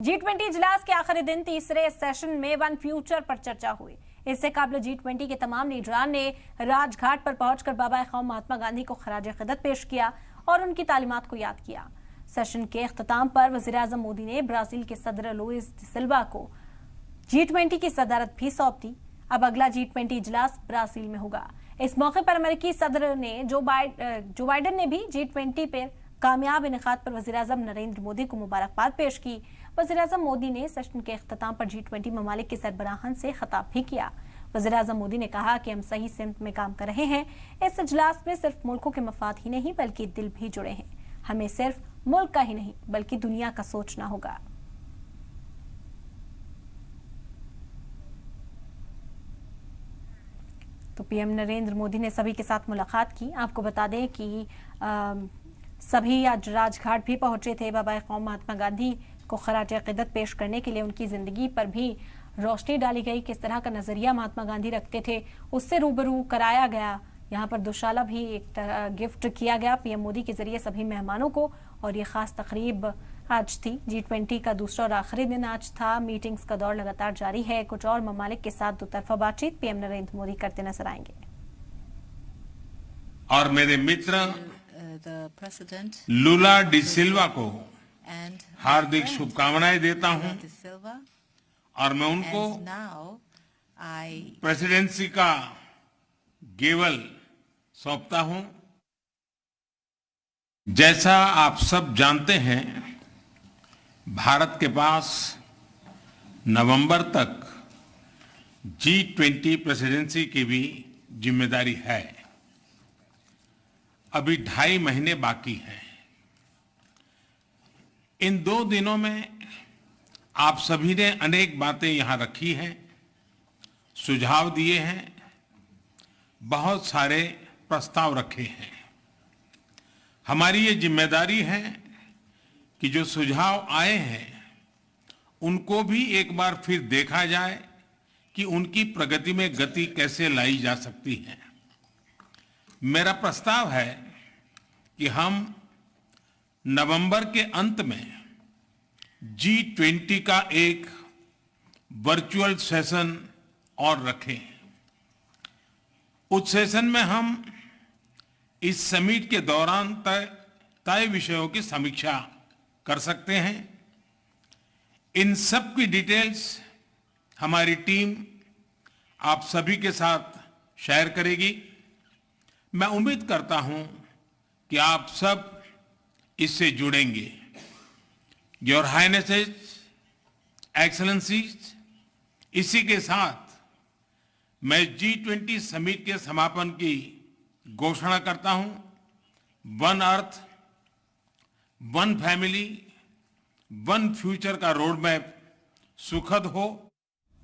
G20 इजलास के आखिरी दिन तीसरे सेशन में वन फ्यूचर पर चर्चा हुई। इससे काबिल G20 के तमाम लीडरान ने राजघाट पर पहुंचकर बाबा कौम महात्मा गांधी को खराज क़दर पेश किया और उनकी तालीमात को याद किया। सेशन के इख्तिताम पर वज़ीर-ए-आज़म मोदी ने ब्राजील के सदर लुइस डी सिल्वा को G20 की सदारत भी सौंप दी। अब अगला G20 इजलास ब्राजील में होगा। इस मौके पर अमेरिकी सदर ने जो बाइडेन ने भी G20 पर कामयाब इनेकाद पर वज़ीर-ए-आज़म नरेंद्र मोदी को मुबारकबाद पेश की। वज़ीर-ए-आज़म मोदी ने सेशन के इख्तिताम पर G20 ममालिक के सरबराहान से खिताब भी किया। वज़ीर-ए-आज़म मोदी ने कहा कि हम सही सिमत में काम कर रहे हैं। इस इजलास में सिर्फ मुल्कों के मफाद ही नहीं बल्कि दिल भी जुड़े हैं। हमें सिर्फ मुल्क का ही नहीं बल्कि दुनिया का सोचना होगा। तो पीएम नरेंद्र मोदी ने सभी के साथ मुलाकात की। आपको बता दें कि सभी आज राजघाट भी पहुंचे थे। बाबा कौम महात्मा गांधी को खराज क़दर पेश करने के लिए उनकी जिंदगी पर भी रोशनी डाली गई। किस तरह का नजरिया महात्मा गांधी रखते थे उससे रूबरू कराया गया। यहाँ पर दुशाला भी एक गिफ्ट किया गया पीएम मोदी के जरिए सभी मेहमानों को। और ये खास तकरीब आज थी। G20 का दूसरा और आखिरी दिन आज था। मीटिंग्स का दौर लगातार जारी है। कुछ और ममालिक के साथ दोतरफा बातचीत पीएम नरेंद्र मोदी करते नजर आएंगे। और मेरे मित्र लुला डी सिल्वा को हार्दिक शुभकामनाएं देता हूं और मैं उनको प्रेसिडेंसी का गेवल सौंपता हूं। जैसा आप सब जानते हैं, भारत के पास नवंबर तक G20 प्रेसिडेंसी की भी जिम्मेदारी है। अभी 2.5 महीने बाकी हैं। इन 2 दिनों में आप सभी ने अनेक बातें यहां रखी हैं, सुझाव दिए हैं, बहुत सारे प्रस्ताव रखे हैं। हमारी ये जिम्मेदारी है कि जो सुझाव आए हैं उनको भी एक बार फिर देखा जाए कि उनकी प्रगति में गति कैसे लाई जा सकती है। मेरा प्रस्ताव है कि हम नवंबर के अंत में G20 का एक वर्चुअल सेशन और रखें। उस सेशन में हम इस समिट के दौरान तय विषयों की समीक्षा कर सकते हैं। इन सब की डिटेल्स हमारी टीम आप सभी के साथ शेयर करेगी। मैं उम्मीद करता हूं कि आप सब इससे जुड़ेंगे। योर हाइनेसेस, एक्सेलेंसीज, इसी के साथ मैं G20 समिट के समापन की घोषणा करता हूं। One earth, one family, one future का रोड मैप सुखद हो